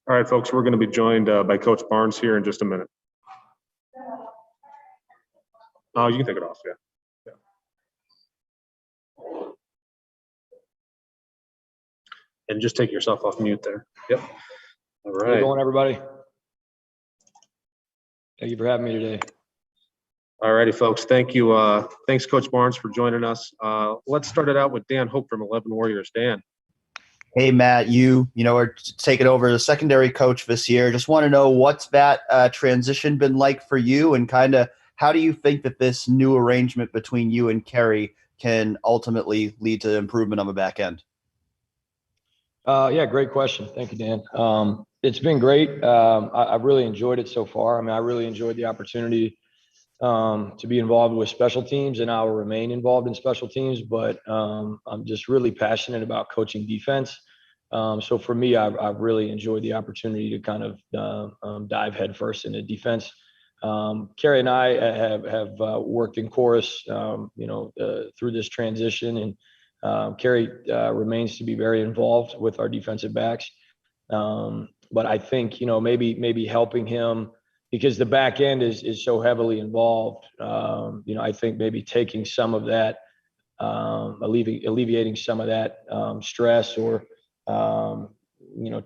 All right, folks, we're going to be joined by Coach Barnes here in just a minute. Oh, you can take it off, yeah. And just take yourself off mute there. Yep. All right. How's it going, everybody? Thank you for having me today. All righty, folks. Thank you. Thanks, Coach Barnes, for joining us. Let's start it out with Dan Hope from 11 Warriors. Dan. Hey, Matt, you are taking over the secondary coach this year. Just want to know what's that transition been like for you, and kind of how do you think that this new arrangement between you and Kerry can ultimately lead to improvement on the back end? Yeah, great question. Thank you, Dan. It's been great. I've really enjoyed it so far. I mean, I really enjoyed the opportunity to be involved with special teams, and I will remain involved in special teams, but I'm just really passionate about coaching defense. So for me, I've really enjoyed the opportunity to kind of dive headfirst into defense. Kerry and I have worked in chorus, through this transition, and Kerry remains to be very involved with our defensive backs. But I think, maybe helping him, because the back end is so heavily involved. I think maybe taking some of that, alleviating some of that stress or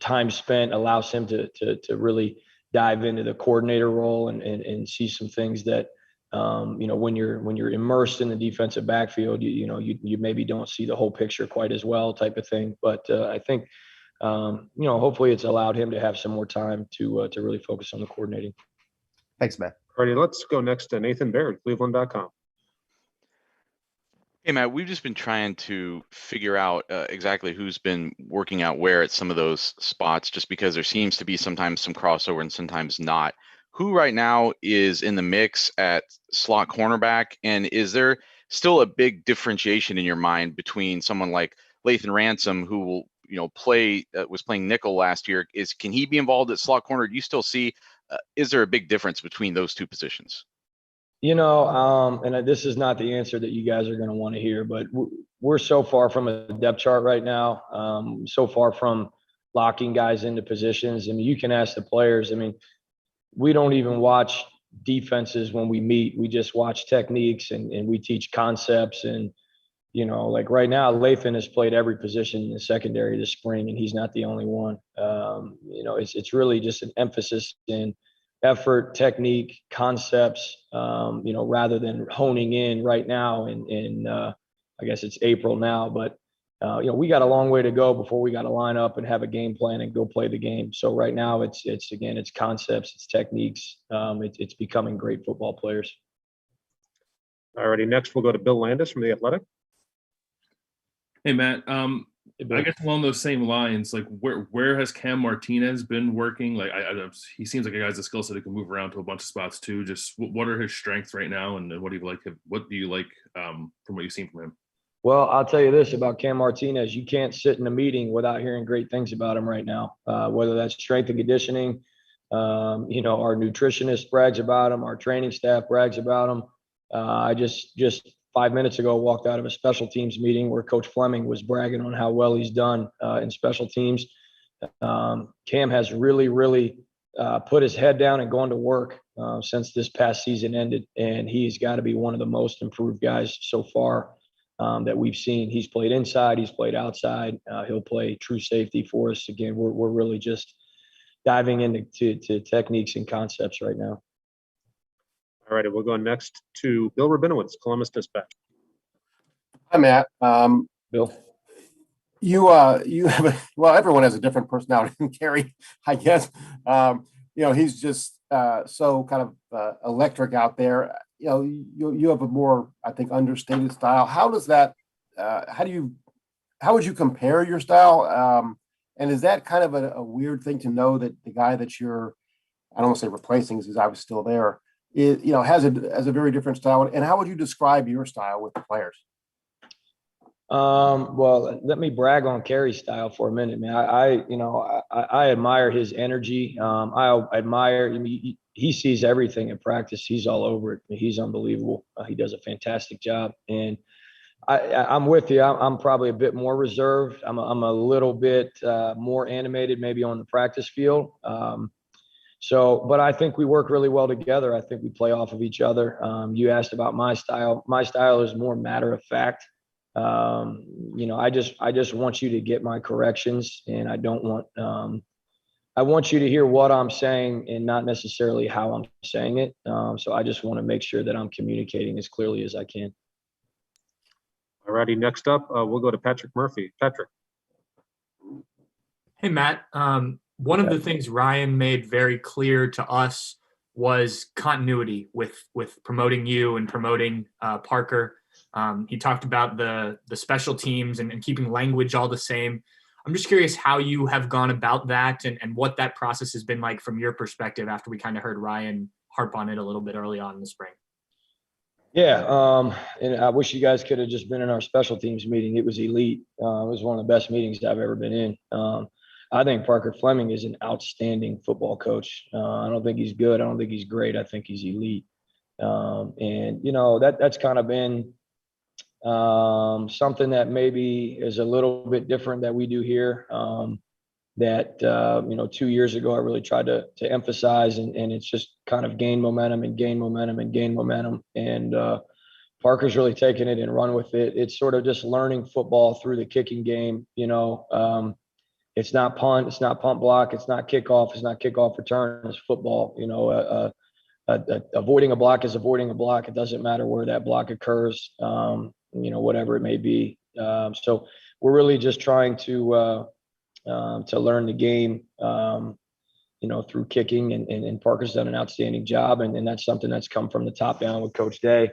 time spent allows him to really dive into the coordinator role and see some things that when you're immersed in the defensive backfield, you maybe don't see the whole picture quite as well, type of thing. But I think hopefully it's allowed him to have some more time to really focus on the coordinating. Thanks, Matt. All righty, let's go next to Nathan Baird, Cleveland.com. Hey, Matt, we've just been trying to figure out exactly who's been working out where at some of those spots, just because there seems to be sometimes some crossover and sometimes not. Who right now is in the mix at slot cornerback? And is there still a big differentiation in your mind between someone like Lathan Ransom, who will, was playing nickel last year? Can he be involved at slot corner? Do you still see, is there a big difference between those two positions? And this is not the answer that you guys are going to want to hear, but we're so far from a depth chart right now, so far from locking guys into positions. I mean, you can ask the players. I mean, we don't even watch defenses when we meet. We just watch techniques and we teach concepts. And, like right now, Lathan has played every position in the secondary this spring, and he's not the only one. It's really just an emphasis in effort, technique, concepts, rather than honing in right now. And I guess it's April now, but we got a long way to go before we got to line up and have a game plan and go play the game. So right now it's concepts, it's techniques. It's becoming great football players. All righty, next we'll go to Bill Landis from The Athletic. Hey, Matt. I guess along those same lines, like where has Cam Martinez been working? Like he seems like a guy's a skill set who can move around to a bunch of spots too. Just what are his strengths right now, and what do you like? What do you like from what you've seen from him? Well, I'll tell you this about Cam Martinez: you can't sit in a meeting without hearing great things about him right now. Whether that's strength and conditioning, our nutritionist brags about him, our training staff brags about him. I just 5 minutes ago walked out of a special teams meeting where Coach Fleming was bragging on how well he's done in special teams. Cam has really put his head down and gone to work since this past season ended, and he's got to be one of the most improved guys so far that we've seen. He's played inside, he's played outside. He'll play true safety for us. Again, we're really just diving into techniques and concepts right now. All righty, we'll go next to Bill Rabinowitz, Columbus Dispatch. Hi, Matt. Bill, you have everyone has a different personality than Kerry, I guess. He's just so kind of electric out there. You have a more, I think, understated style. How does that? How would you compare your style? And is that kind of a weird thing to know that the guy that you're, I don't want to say replacing, because he's obviously still there, has a very different style? And how would you describe your style with the players? Well, let me brag on Kerry's style for a minute, man. I admire his energy. I admire, he sees everything in practice. He's all over it. He's unbelievable. He does a fantastic job. And, I'm with you. I'm probably a bit more reserved. I'm a little bit more animated, maybe on the practice field. But I think we work really well together. I think we play off of each other. You asked about my style. My style is more matter of fact. I just want you to get my corrections, and I don't want. I want you to hear what I'm saying and not necessarily how I'm saying it. So I just want to make sure that I'm communicating as clearly as I can. All righty, next up, we'll go to Patrick Murphy. Patrick. Hey, Matt. One of the things Ryan made very clear to us was continuity with promoting you and promoting Parker. He talked about the special teams and keeping language all the same. I'm just curious how you have gone about that and what that process has been like from your perspective after we kind of heard Ryan harp on it a little bit early on in the spring. Yeah, and I wish you guys could have just been in our special teams meeting. It was elite. It was one of the best meetings I've ever been in. I think Parker Fleming is an outstanding football coach. I don't think he's good. I don't think he's great. I think he's elite. That's kind of been something that maybe is a little bit different that we do here. 2 years ago, I really tried to emphasize, and it's just kind of gain momentum and gain momentum and gain momentum. And Parker's really taken it and run with it. It's sort of just learning football through the kicking game. It's not punt, it's not punt block, it's not kickoff, it's not kickoff return. It's football. Avoiding a block is avoiding a block. It doesn't matter where that block occurs. Whatever it may be. So we're really just trying to learn the game, through kicking, and Parker's done an outstanding job. And that's something that's come from the top down with Coach Day,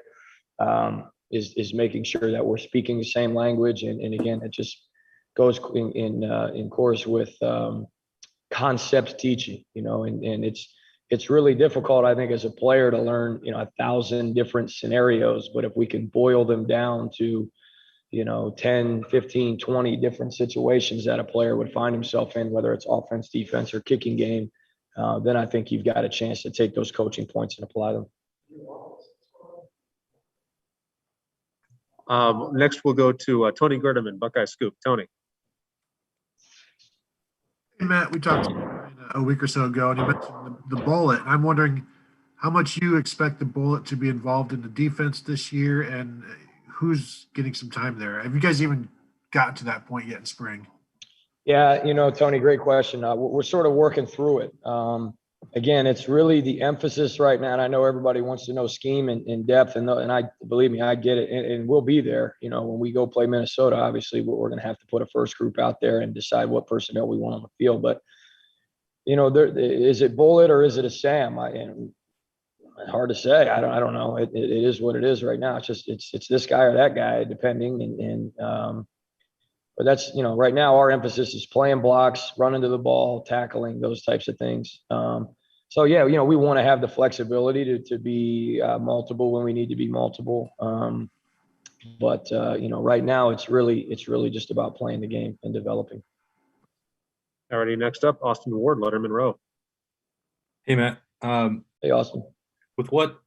is making sure that we're speaking the same language. And again, it just goes in course with concept teaching, and it's really difficult, I think, as a player to learn, 1,000 different scenarios. But if we can boil them down to 10, 15, 20 different situations that a player would find himself in, whether it's offense, defense, or kicking game, then I think you've got a chance to take those coaching points and apply them. Next, we'll go to Tony Gerdeman, Buckeye Scoop. Tony. Hey, Matt, we talked a week or so ago, and you mentioned the bullet. I'm wondering how much you expect the bullet to be involved in the defense this year, and who's getting some time there. Have you guys even gotten to that point yet in spring? Yeah, Tony, great question. We're sort of working through it. Again, it's really the emphasis right now. And I know everybody wants to know scheme and depth, and I believe me, I get it, and we'll be there. When we go play Minnesota, obviously we're going to have to put a first group out there and decide what personnel we want on the field. But is it bullet or is it a Sam? Hard to say. I don't know. It is what it is right now. It's this guy or that guy, depending. But that's, right now our emphasis is playing blocks, running to the ball, tackling, those types of things. So yeah, we want to have the flexibility to be multiple when we need to be multiple. But right now it's really just about playing the game and developing. Alrighty, next up, Austin Ward, Lettermen Row. Hey, Matt. Hey, Austin. With what,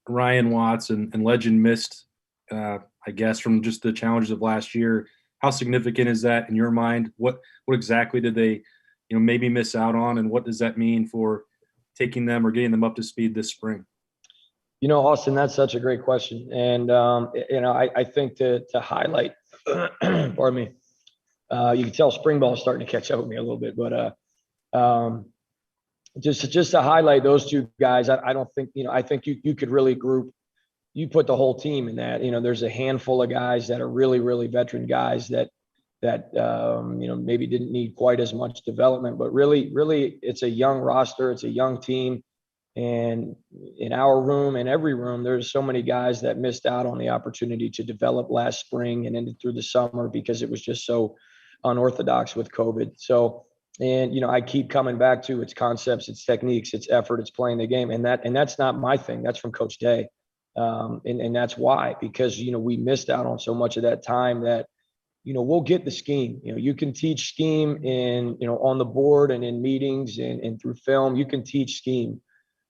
Ryan Watts and Legend missed, I guess, from just the challenges of last year, how significant is that in your mind? What exactly did they, maybe miss out on, and what does that mean for taking them or getting them up to speed this spring? Austin, that's such a great question. And, I think to highlight, pardon me, you can tell spring ball is starting to catch up with me a little bit, but just to highlight those two guys, I don't think, I think you could really you put the whole team in that. There's a handful of guys that are really, really veteran guys that maybe didn't need quite as much development, but really, it's a young roster. It's a young team. And in our room and every room, there's so many guys that missed out on the opportunity to develop last spring and into through the summer because it was just so unorthodox with COVID. So, and, I keep coming back to its concepts, its techniques, its effort, it's playing the game. And that's not my thing. That's from Coach Day. And that's why, because, we missed out on so much of that time that, we'll get the scheme. You can teach scheme in, on the board and in meetings and through film, you can teach scheme.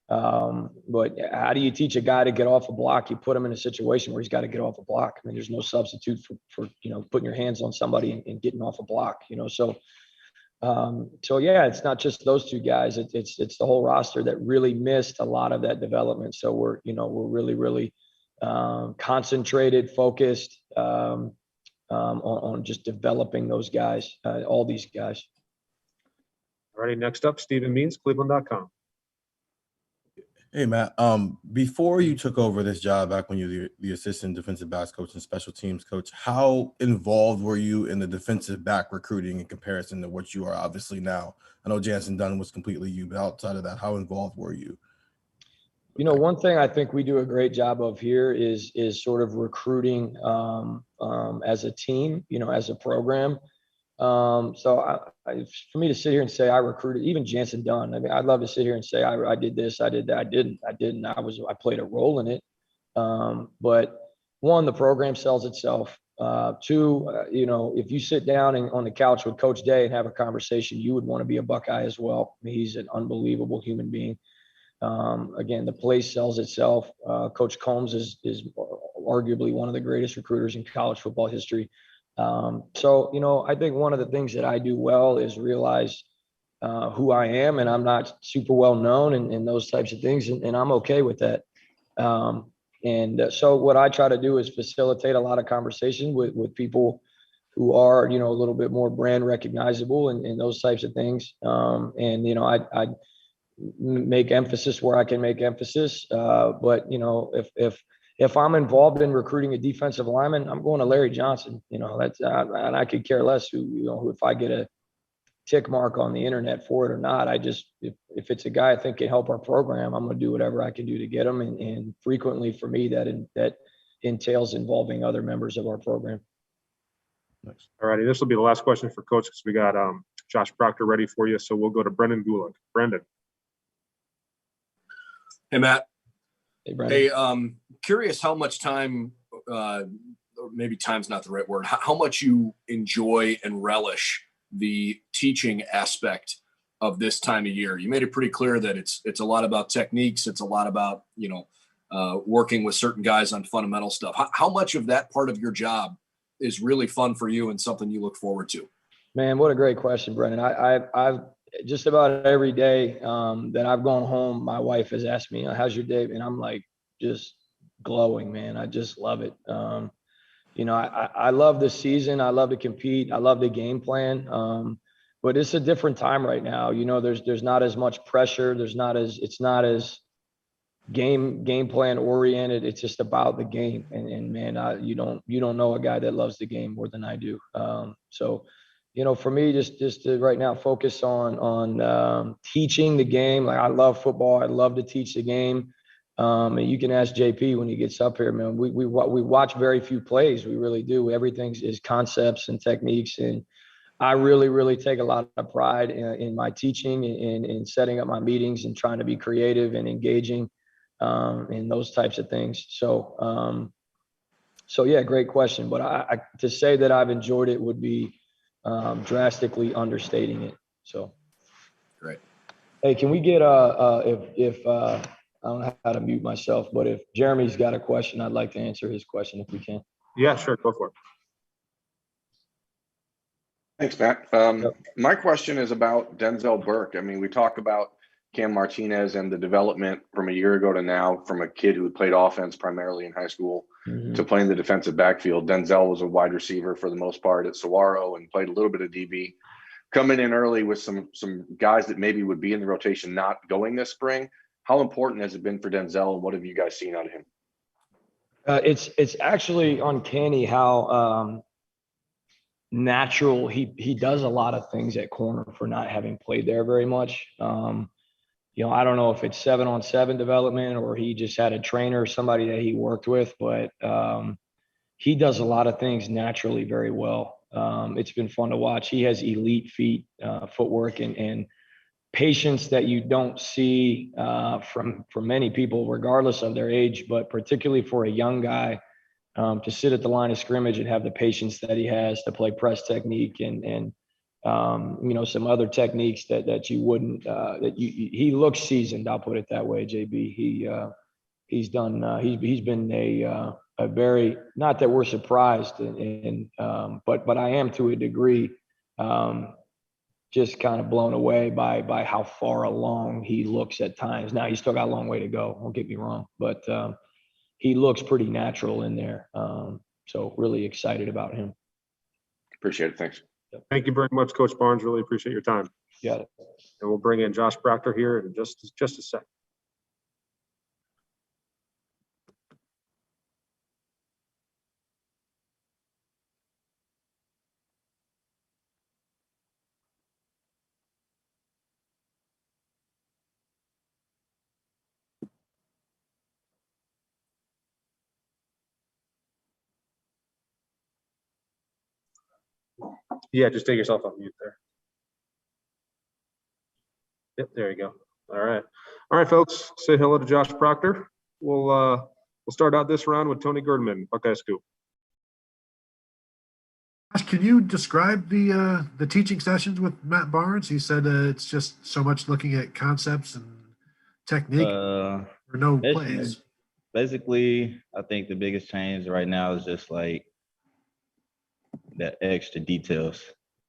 But how do you teach a guy to get off a block? You put him in a situation where he's got to get off a block. I mean, there's no substitute for putting your hands on somebody and getting off a block. So yeah, it's not just those two guys. It's the whole roster that really missed a lot of that development. So we're really concentrated, focused on just developing those guys, all these guys. All righty, next up, Stephen Means, Cleveland.com. Hey, Matt. Before you took over this job, back when you were the assistant defensive backs coach and special teams coach, how involved were you in the defensive back recruiting in comparison to what you are obviously now? I know Jansen Dunn was completely you, but outside of that, how involved were you? One thing I think we do a great job of here is sort of recruiting as a team, as a program. So for me to sit here and say I recruited even Jansen Dunn, I mean, I'd love to sit here and say I did this, I did that. I didn't. I played a role in it. But one, the program sells itself. Two, if you sit down on the couch with Coach Day and have a conversation, you would want to be a Buckeye as well. I mean, he's an unbelievable human being. Again, the place sells itself. Coach Combs is arguably one of the greatest recruiters in college football history. So, I think one of the things that I do well is realize who I am, and I'm not super well known and those types of things, and I'm okay with that. So what I try to do is facilitate a lot of conversation with people who are, a little bit more brand recognizable and those types of things. I make emphasis where I can make emphasis. But if I'm involved in recruiting a defensive lineman, I'm going to Larry Johnson. And I could care less who if I get a tick mark on the internet for it or not. If it's a guy I think can help our program, I'm going to do whatever I can do to get him. And frequently for me, that entails involving other members of our program. Nice. All righty, this will be the last question for Coach because we got Josh Proctor ready for you. So we'll go to Brendan Gulick. Brendan. Hey, Matt. Hey, Brendan. Hey, curious how much time, or maybe time's not the right word, how much you enjoy and relish the teaching aspect of this time of year. You made it pretty clear that it's a lot about techniques. It's a lot about, working with certain guys on fundamental stuff. How much of that part of your job is really fun for you and something you look forward to? Man, what a great question, Brendan. I've just about every day that I've gone home, my wife has asked me, how's your day? And I'm like, just glowing, man. I just love it. I love the season. I love to compete. I love the game plan. But it's a different time right now. There's not as much pressure. It's not as game plan oriented. It's just about the game. And man, you don't know a guy that loves the game more than I do. So for me, just to right now focus on teaching the game. Like I love football. I love to teach the game. And you can ask JP when he gets up here, man. We watch very few plays. We really do. Everything is concepts and techniques. And I really, really take a lot of pride in my teaching and in setting up my meetings and trying to be creative and engaging in those types of things. So yeah, great question. But to say that I've enjoyed it would be drastically understating it. So great. Hey, can we get if I don't know how to mute myself, but if Jeremy's got a question, I'd like to answer his question if we can. Yeah, sure. Go for it. Thanks, Matt. My question is about Denzel Burke. I mean, we talk about Cam Martinez and the development from a year ago to now, from a kid who played offense primarily in high school to playing the defensive backfield. Denzel was a wide receiver for the most part at Saguaro and played a little bit of DB. Coming in early with some guys that maybe would be in the rotation not going this spring. How important has it been for Denzel, and what have you guys seen out of him? It's actually uncanny how natural he does a lot of things at corner for not having played there very much. I don't know if it's 7-on-7 development or he just had a trainer, somebody that he worked with, but he does a lot of things naturally very well. It's been fun to watch. He has elite feet, footwork, and patience that you don't see from many people, regardless of their age, but particularly for a young guy to sit at the line of scrimmage and have the patience that he has to play press technique and some other techniques that you wouldn't, he looks seasoned. I'll put it that way, JB. He's been a very, not that we're surprised but I am to a degree, just kind of blown away by how far along he looks at times. Now he's still got a long way to go. Don't get me wrong, but he looks pretty natural in there. So really excited about him. Appreciate it. Thanks. Thank you very much, Coach Barnes. Really appreciate your time. Got it. And we'll bring in Josh Proctor here in just a sec. Yeah, just take yourself off mute there. Yep, there you go. All right, folks. Say hello to Josh Proctor. We'll start out this round with Tony Girdman, Buckeye Scoop. Can you describe the teaching sessions with Matt Barnes? He said it's just so much looking at concepts and technique or no plays. Basically, I think the biggest change right now is just like the extra details,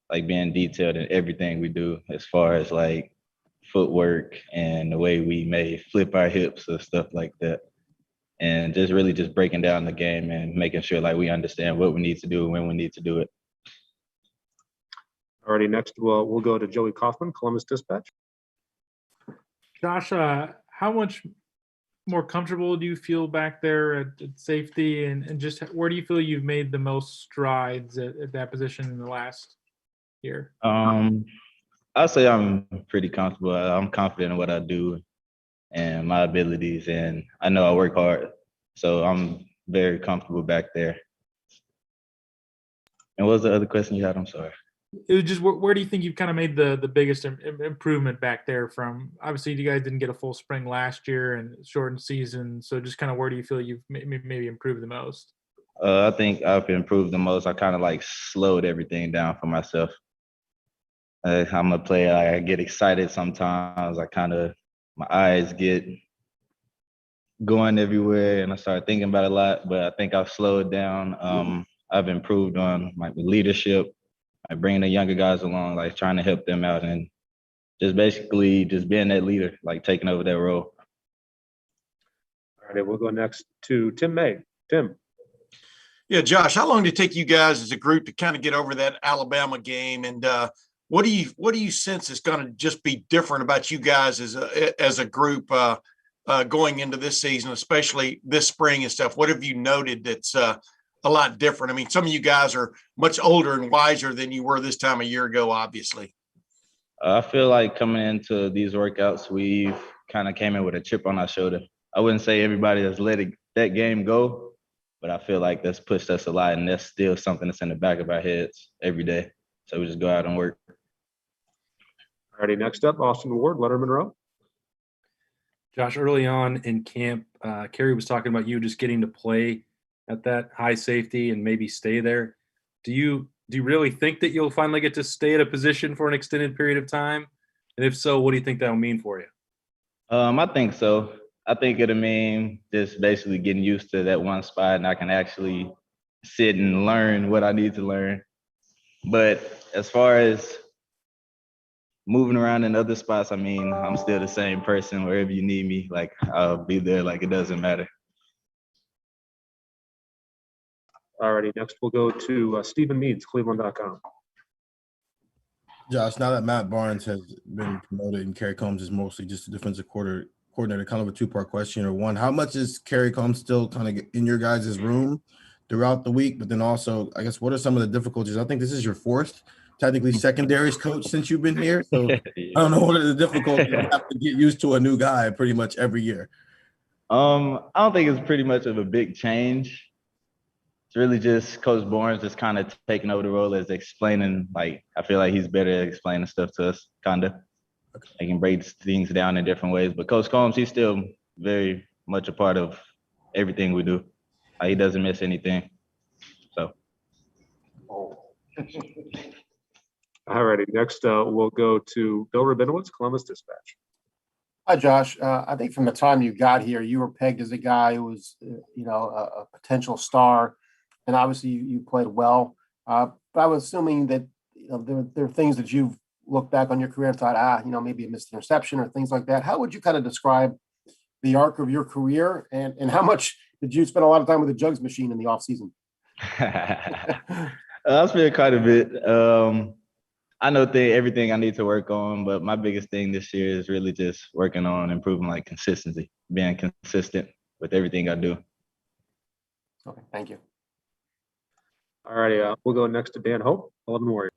like being detailed in everything we do, as far as like footwork and the way we may flip our hips or stuff like that. And just really just breaking down the game and making sure like we understand what we need to do and when we need to do it. Alrighty, next we'll go to Joey Kaufman, Columbus Dispatch. Josh, how much more comfortable do you feel back there at safety, and just where do you feel you've made the most strides at that position in the last year? I'll say I'm pretty comfortable. I'm confident in what I do and my abilities, and I know I work hard, so I'm very comfortable back there. And what was the other question you had? I'm sorry. It was just where do you think you've kind of made the biggest improvement back there from? Obviously, you guys didn't get a full spring last year and shortened season, so just kind of where do you feel you've maybe improved the most? I think I've improved the most. I kind of like slowed everything down for myself. I'm a player. I get excited sometimes. My eyes get going everywhere, and I start thinking about it a lot. But I think I've slowed down. I've improved on my leadership. I bring the younger guys along, like trying to help them out, and just basically just being that leader, like taking over that role. All right, we'll go next to Tim May. Tim. Yeah, Josh, how long did it take you guys as a group to kind of get over that Alabama game? And what do you sense is going to just be different about you guys as a group going into this season, especially this spring and stuff? What have you noted that's a lot different? I mean, some of you guys are much older and wiser than you were this time a year ago, obviously. I feel like coming into these workouts, we've kind of came in with a chip on our shoulder. I wouldn't say everybody has let that game go, but I feel like that's pushed us a lot, and that's still something that's in the back of our heads every day. So we just go out and work. All righty, next up, Austin Ward, Lettermen Row. Josh, early on in camp, Kerry was talking about you just getting to play at that high safety and maybe stay there. Do you really think that you'll finally get to stay at a position for an extended period of time? And if so, what do you think that'll mean for you? I think so. I think it'll mean just basically getting used to that one spot, and I can actually sit and learn what I need to learn. But as far as moving around in other spots, I mean, I'm still the same person. Wherever you need me, like I'll be there. Like it doesn't matter. Alrighty, next we'll go to Stephen Meads, Cleveland.com. Josh, now that Matt Barnes has been promoted and Kerry Combs is mostly just a defensive coordinator, kind of a two-part question. Or one, how much is Kerry Combs still kind of in your guys' room throughout the week? But then also, I guess, what are some of the difficulties? I think this is your fourth, technically secondaries coach since you've been here. So I don't know what are the difficulties. You have to get used to a new guy pretty much every year. I don't think it's pretty much of a big change. It's really just Coach Barnes just kind of taking over the role as explaining. Like, I feel like he's better at explaining stuff to us, kind of. He can break things down in different ways. But Coach Combs, he's still very much a part of everything we do. He doesn't miss anything. So. All righty. Next, we'll go to Bill Rabinowitz, Columbus Dispatch. Hi, Josh. I think from the time you got here, you were pegged as a guy who was, a potential star, and obviously you played well. But I was assuming that there are things that you've looked back on your career and thought, maybe a missed interception or things like that. How would you kind of describe the arc of your career, and how much did you spend a lot of time with the jugs machine in the off season? I've spent quite a bit. I know everything I need to work on, but my biggest thing this year is really just working on improving like consistency, being consistent with everything I do. Okay, thank you. All righty, we'll go next to Dan Hope, 11 Warriors.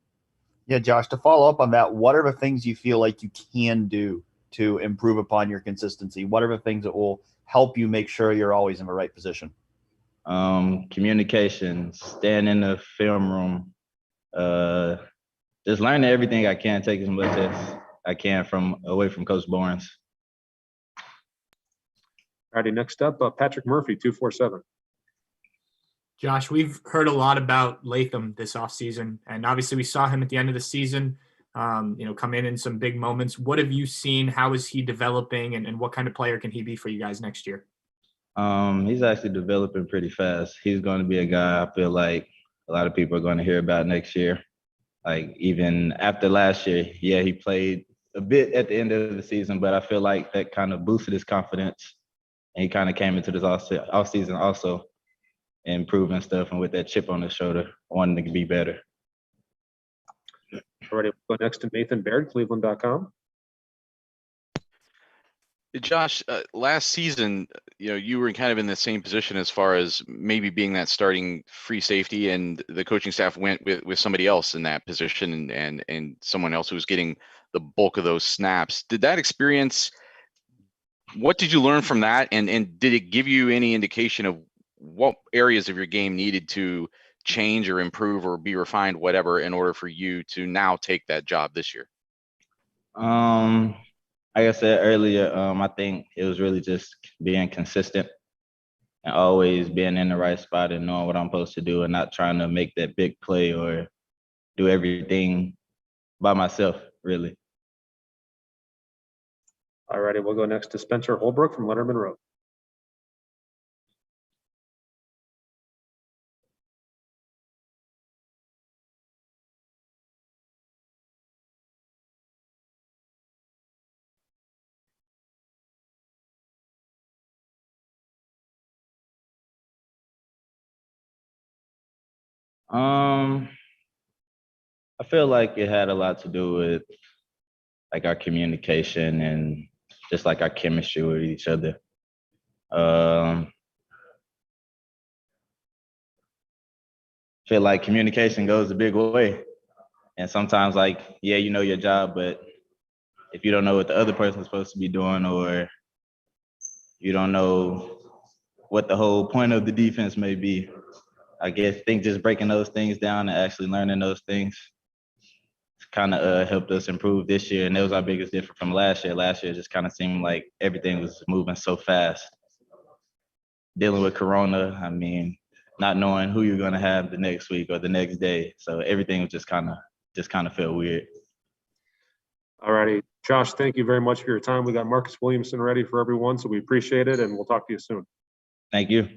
Yeah, Josh, to follow up on that, what are the things you feel like you can do to improve upon your consistency? What are the things that will help you make sure you're always in the right position? Communication, staying in the film room, just learning everything I can, take as much as I can away from Coach Barnes. All righty, next up, Patrick Murphy, 247. Josh, we've heard a lot about Latham this offseason, and obviously we saw him at the end of the season, come in some big moments. What have you seen? How is he developing, and what kind of player can he be for you guys next year? He's actually developing pretty fast. He's going to be a guy I feel like a lot of people are going to hear about next year. Like even after last year, yeah, he played a bit at the end of the season, but I feel like that kind of boosted his confidence. And he kind of came into this off season also improving stuff and with that chip on his shoulder, wanting to be better. All right, we'll go next to Nathan Baird, Cleveland.com. Josh, last season, you were kind of in the same position as far as maybe being that starting free safety, and the coaching staff went with somebody else in that position and someone else who was getting the bulk of those snaps. Did that experience, what did you learn from that? And did it give you any indication of what areas of your game needed to change or improve or be refined, whatever, in order for you to now take that job this year? Like I said earlier, I think it was really just being consistent and always being in the right spot and knowing what I'm supposed to do and not trying to make that big play or do everything by myself, really. All righty, we'll go next to Spencer Holbrook from Lettermen Row. I feel like it had a lot to do with like our communication and just like our chemistry with each other. Feel like communication goes a big way. And sometimes like, yeah, you know your job, but if you don't know what the other person's supposed to be doing or you don't know what the whole point of the defense may be, I think just breaking those things down and actually learning those things kind of helped us improve this year. And that was our biggest difference from last year. Last year just kind of seemed like everything was moving so fast. Dealing with Corona, not knowing who you're going to have the next week or the next day. So everything was just kind of felt weird. All righty. Josh, thank you very much for your time. We got Marcus Williamson ready for everyone, so we appreciate it, and we'll talk to you soon. Thank you.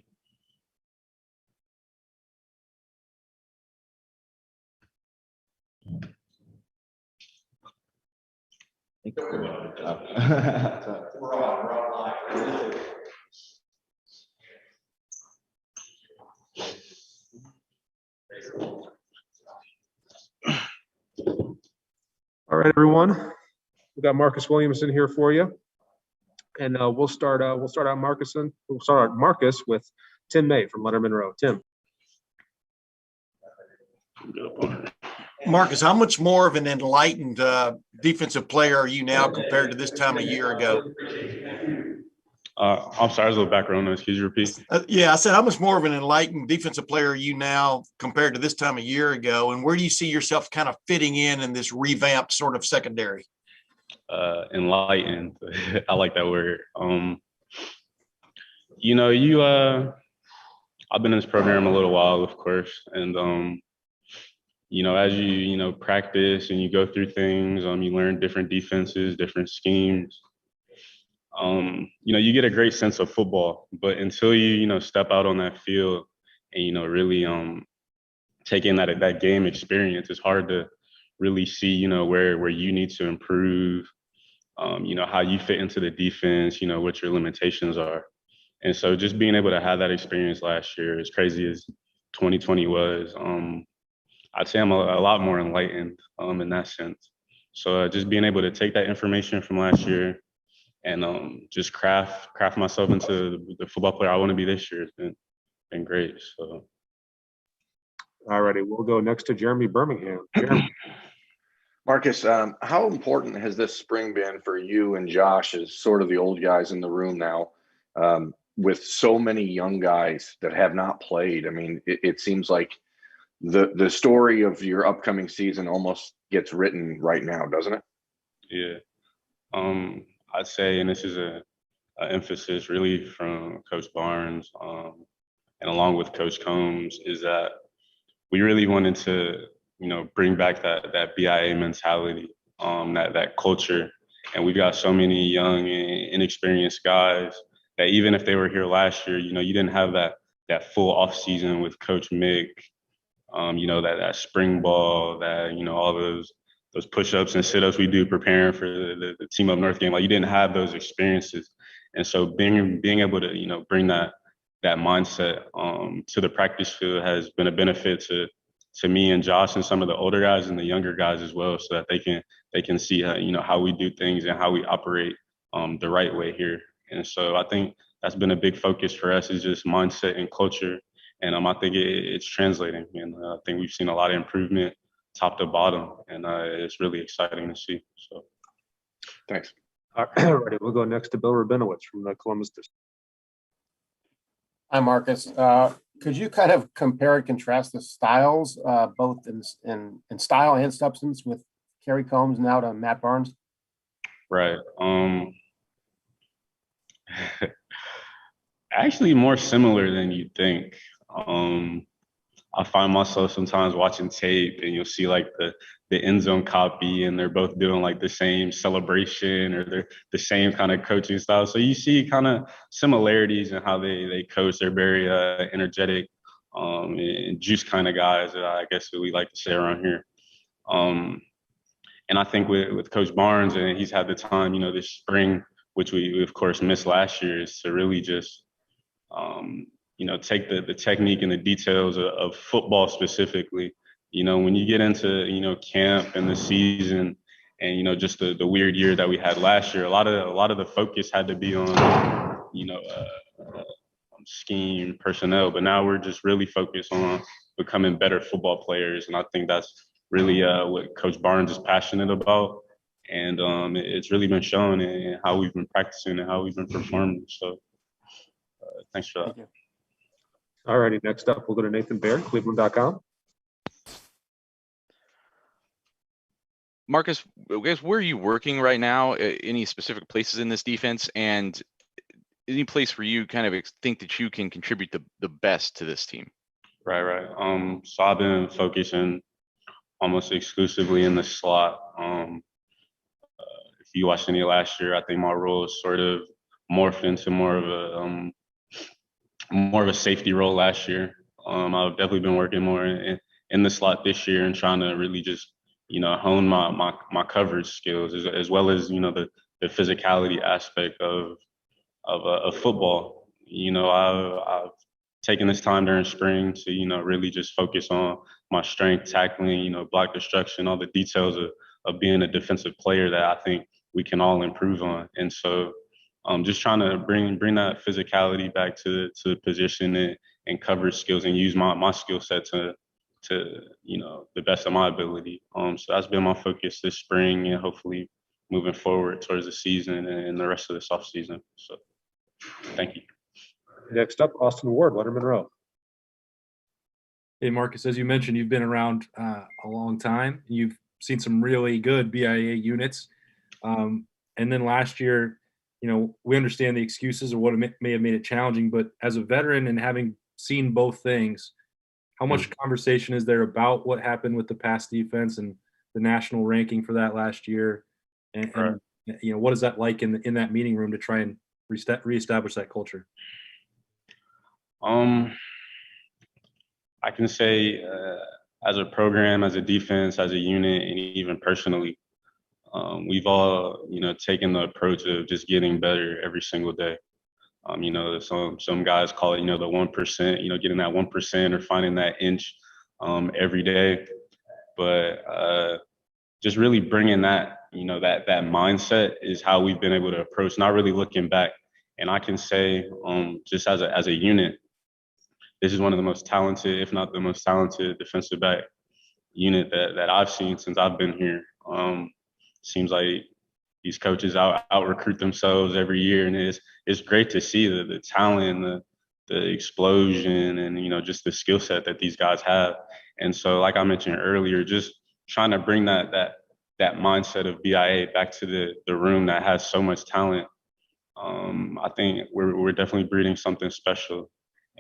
All right, everyone. We got Marcus Williamson here for you, and we'll start out Marcus with Tim May from Lettermen Row. Tim. Marcus, how much more of an enlightened defensive player are you now compared to this time a year ago? I'm sorry, there's a little background noise. Could you repeat? Yeah, I said, how much more of an enlightened defensive player are you now compared to this time a year ago? And where do you see yourself kind of fitting in this revamped sort of secondary? Enlightened. I like that word. I've been in this program a little while, of course, and as you practice and you go through things, you learn different defenses, different schemes. You get a great sense of football, but until you step out on that field and, really take in that game experience, it's hard to really see, where you need to improve, how you fit into the defense, what your limitations are. And so just being able to have that experience last year, as crazy as 2020 was, I'd say I'm a lot more enlightened in that sense. So just being able to take that information from last year and just craft myself into the football player I want to be this year has been great. So. All righty, we'll go next to Jeremy Birmingham. Jeremy. Marcus, how important has this spring been for you and Josh as sort of the old guys in the room now, with so many young guys that have not played? I mean, it seems like the story of your upcoming season almost gets written right now, doesn't it? Yeah. I'd say, and this is a emphasis really from Coach Barnes, and along with Coach Combs, is that we really wanted to, bring back that BIA mentality, that culture. And we've got so many young and inexperienced guys that even if they were here last year, you didn't have that full off season with Coach Mick, that spring ball, that, all those push-ups and sit-ups we do preparing for the Team Up North game. Like, you didn't have those experiences. And so being able to, bring that mindset to the practice field has been a benefit to me and Josh and some of the older guys and the younger guys as well, so that they can see how we do things and how we operate the right way here. And so I think that's been a big focus for us, is just mindset and culture. And I think it's translating. And I think we've seen a lot of improvement top to bottom, and it's really exciting to see. So, thanks. All right, we'll go next to Bill Rabinowitz from the Columbus District. Hi, Marcus. Could you kind of compare and contrast the styles, both in style and substance, with Kerry Combs now to Matt Barnes? Right. Actually, more similar than you'd think. I find myself sometimes watching tape and you'll see like the end zone copy, and they're both doing like the same celebration, or they're the same kind of coaching style. So you see kind of similarities in how they coach. They're very energetic and juice kind of guys, I guess that we like to say around here. And I think with Coach Barnes, and he's had the time, this spring, which we of course missed last year, is to really just take the technique and the details of football specifically. When you get into, camp and the season and, just the weird year that we had last year, a lot of the focus had to be on, scheme, personnel, but now we're just really focused on becoming better football players. And I think that's really what Coach Barnes is passionate about. And it's really been shown in how we've been practicing and how we've been performing. So thanks for that. All righty, next up, we'll go to Nathan Baird, Cleveland.com. Marcus, where are you working right now? Any specific places in this defense, and any place where you kind of think that you can contribute the best to this team? Right. So I've been focusing almost exclusively in the slot. If you watched any last year, I think my role is sort of morphed into more of a safety role last year. I've definitely been working more in the slot this year and trying to really just, hone my coverage skills as well as, the physicality aspect of football. I've taken this time during spring to, really just focus on my strength, tackling, block destruction, all the details of being a defensive player that I think we can all improve on. And so just trying to bring that physicality back to the position and coverage skills, and use my skill set to the best of my ability. So that's been my focus this spring, and hopefully moving forward towards the season and the rest of this off season. So thank you. Next up, Austin Ward, Lettermen Row. Hey, Marcus, as you mentioned, you've been around a long time. You've seen some really good BIA units. And then last year, we understand the excuses of what may have made it challenging, but as a veteran and having seen both things, how much conversation is there about what happened with the pass defense and the national ranking for that last year? And you know, what is that like in that meeting room to try and reestablish that culture? I can say as a program, as a defense, as a unit, and even personally, we've all, you know, taken the approach of just getting better every single day. You know, some guys call it, you know, the 1%, you know, getting that 1% or finding that inch every day. But just really bringing that, you know, that mindset is how we've been able to approach, not really looking back. And I can say, just as a unit, this is one of the most talented, if not the most talented defensive back unit that I've seen since I've been here. Seems like these coaches out recruit themselves every year, and it's great to see the talent, the explosion, and, you know, just the skill set that these guys have. And so, like I mentioned earlier, just trying to bring that mindset of BIA back to the room that has so much talent. I think we're definitely breeding something special,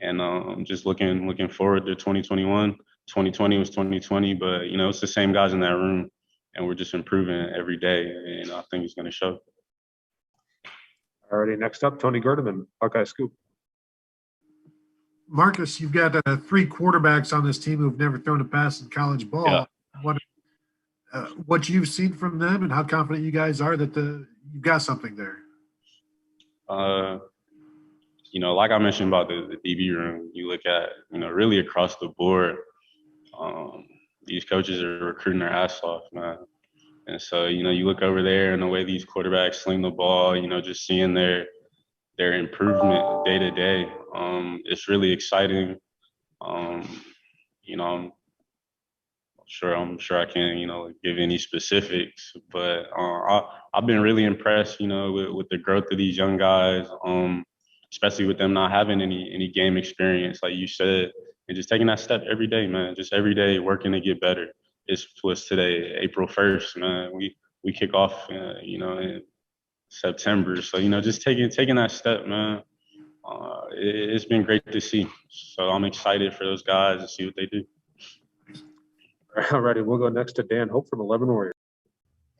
and just looking forward to 2021. 2020 was 2020, but, you know, it's the same guys in that room, and we're just improving every day, and I think it's going to show. Alrighty, next up, Tony Gerdeman, Buckeye Scoop. Marcus, you've got 3 quarterbacks on this team who've never thrown a pass in college ball. Yeah. What you've seen from them, and how confident you guys are that you've got something there? You know, like I mentioned about the DB room, you look at, you know, really across the board, these coaches are recruiting their ass off, man. And so, you know, you look over there and the way these quarterbacks sling the ball, you know, just seeing their improvement day to day, it's really exciting. You know, I'm sure I can't, you know, give any specifics, but I've been really impressed, you know, with the growth of these young guys, especially with them not having any game experience, like you said, and just taking that step every day, man. Just every day working to get better. What's today, April 1st, man. We kick off, you know, in September. So, you know, just taking that step, man. It's been great to see. So I'm excited for those guys to see what they do. All righty, we'll go next to Dan Hope from Lettermen Row.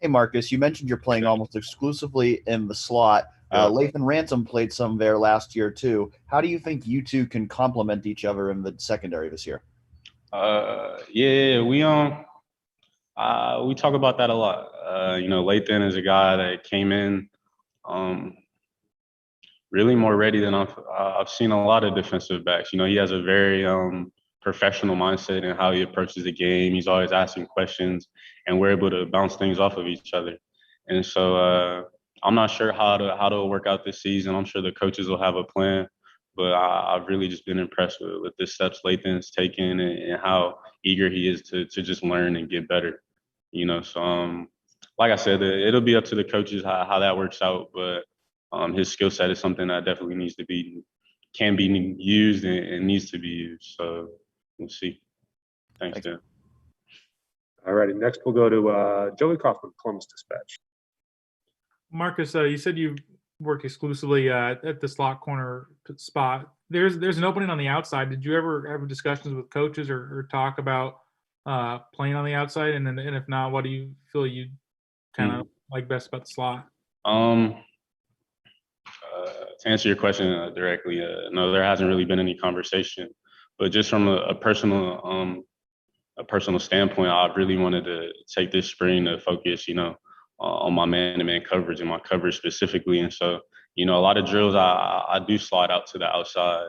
Hey, Marcus, you mentioned you're playing almost exclusively in the slot. Lathan Ransom played some there last year, too. How do you think you two can complement each other in the secondary this year? Yeah, we talk about that a lot. You know, Lathan is a guy that came in really more ready than I've seen a lot of defensive backs. You know, he has a very professional mindset in how he approaches the game. He's always asking questions, and we're able to bounce things off of each other. And so I'm not sure how to work out this season. I'm sure the coaches will have a plan, but I've really just been impressed with the steps Lathan's taken and how eager he is to just learn and get better. You know, so like I said, it'll be up to the coaches how that works out, but his skill set is something that definitely can be used and needs to be used. So we'll see. Thanks, Dan. All righty, next we'll go to Joey Kaufman, Columbus Dispatch. Marcus, you said you work exclusively at the slot corner spot. There's an opening on the outside. Did you ever have discussions with coaches or talk about playing on the outside? And if not, what do you feel you kind of like best about the slot? To answer your question directly, no, there hasn't really been any conversation. But just from a personal standpoint, I really wanted to take this spring to focus, you know, on my man-to-man coverage and my coverage specifically. And so, you know, a lot of drills I do slide out to the outside.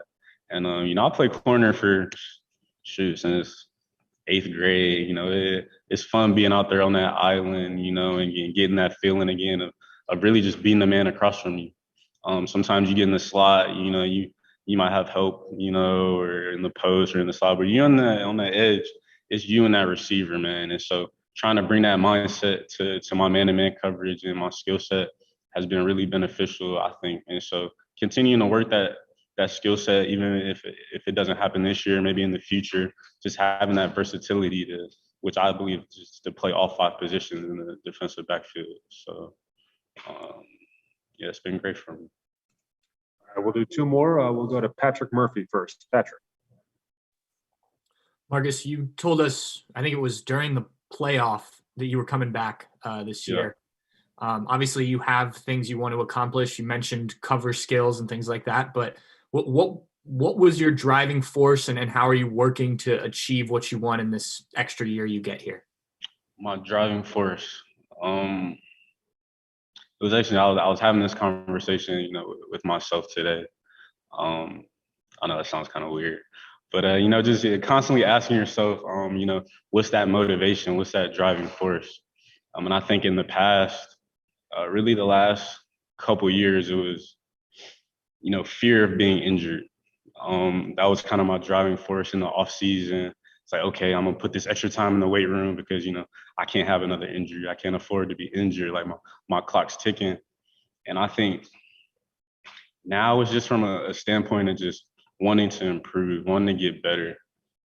And, you know, I play corner since 8th grade. You know, it's fun being out there on that island, you know, and getting that feeling again of really just being the man across from you. Sometimes you get in the slot, you know, you might have help, you know, or in the post or in the slot, but you on the edge, it's you and that receiver, man. And so trying to bring that mindset to my man-to-man coverage and my skill set has been really beneficial, I think. And so continuing to work that skill set, even if it doesn't happen this year, maybe in the future, just having that versatility which I believe just to play all 5 positions in the defensive backfield. So, yeah, it's been great for me. All right, we'll do 2 more. We'll go to Patrick Murphy first. Patrick. Marcus, you told us, I think it was during the playoff, that you were coming back this year. Obviously, you have things you want to accomplish. You mentioned cover skills and things like that. But what was your driving force, and how are you working to achieve what you want in this extra year you get here? My driving force. It was actually I was having this conversation, with myself today. I know that sounds kind of weird, but just constantly asking yourself, what's that motivation? What's that driving force? And I think in the past, really the last couple years, it was, fear of being injured. That was kind of my driving force in the off season. It's like, okay, I'm gonna put this extra time in the weight room because I can't have another injury. I can't afford to be injured. Like my clock's ticking. And I think now it's just from a standpoint of just wanting to improve, wanting to get better.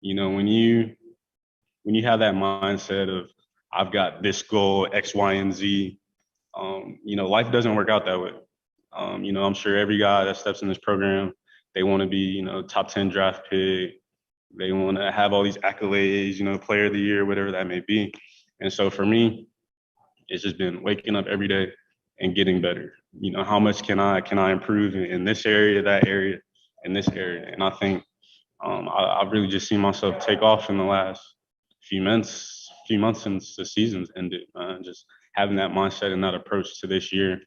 When you have that mindset of I've got this goal, X, Y, and Z, life doesn't work out that way. I'm sure every guy that steps in this program, they want to be, top 10 draft pick. They want to have all these accolades, player of the year, whatever that may be. And so for me, it's just been waking up every day and getting better. How much can I improve in this area, that area, in this area? And I think I've really just seen myself take off in the last few months since the season's ended. Just having that mindset and that approach to this year.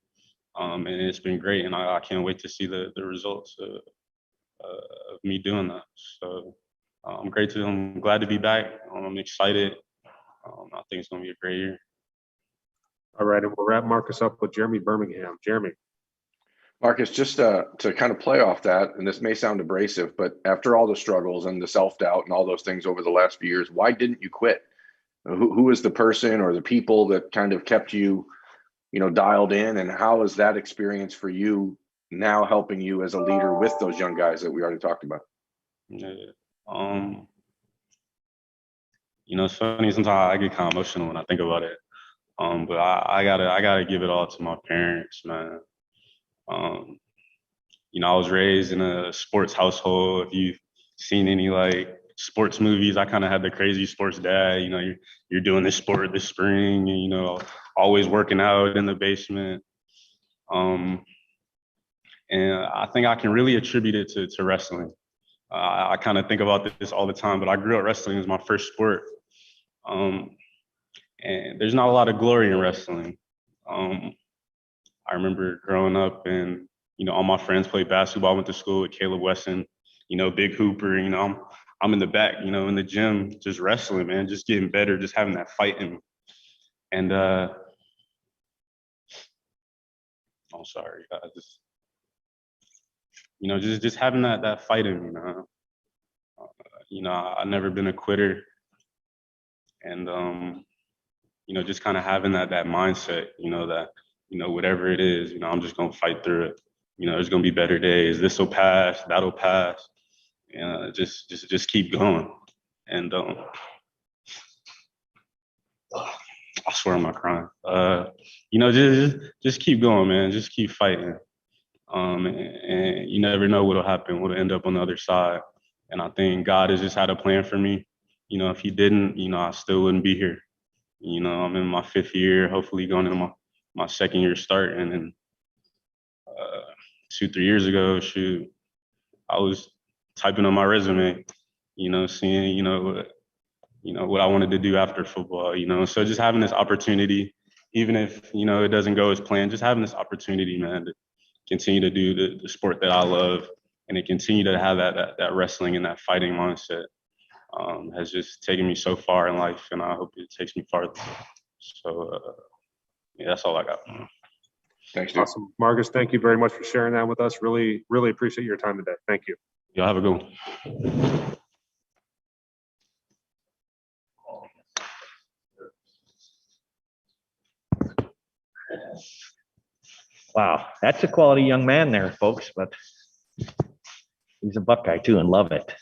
And it's been great. And I can't wait to see the results of me doing that. So I'm glad to be back. I'm excited. I think it's going to be a great year. All right, and we'll wrap Marcus up with Jeremy Birmingham. Jeremy. Marcus, just to kind of play off that, and this may sound abrasive, but after all the struggles and the self-doubt and all those things over the last few years, why didn't you quit? Who was the person or the people that kind of kept you, dialed in, and how is that experience for you now helping you as a leader with those young guys that we already talked about? Yeah. It's funny, sometimes I get kind of emotional when I think about it. But I gotta give it all to my parents, man. I was raised in a sports household. If you've seen any sports movies, I kind of had the crazy sports dad. You're doing this sport this spring, and always working out in the basement. And I think I can really attribute it to wrestling. I kind of think about this all the time, but I grew up wrestling as my first sport. And there's not a lot of glory in wrestling. I remember growing up and, all my friends played basketball. I went to school with Caleb Wesson, big hooper, I'm in the back, in the gym, just wrestling, man, just getting better, just having that fight in me. And, I'm sorry, just having that fight in me, man. I've never been a quitter. And, just kind of having that mindset, that, whatever it is, I'm just going to fight through it. There's going to be better days. This will pass, that'll pass. Just keep going. And I swear I'm not crying. Just keep going, man. Just keep fighting. And you never know what'll happen, what'll end up on the other side. And I think God has just had a plan for me. If he didn't, I still wouldn't be here. I'm in my 5th year, hopefully going into my 2nd year starting. And 2-3 years ago, I was typing on my resume, seeing, what I wanted to do after football, So just having this opportunity, even if, it doesn't go as planned, just having this opportunity, man, to continue to do the sport that I love and to continue to have that wrestling and that fighting mindset has just taken me so far in life, and I hope it takes me farther. So, yeah, that's all I got. Thanks, dude. Awesome. Marcus, thank you very much for sharing that with us. Really, really appreciate your time today. Thank you. Y'all have a good one. Wow, that's a quality young man there, folks, but he's a Buckeye too and love it.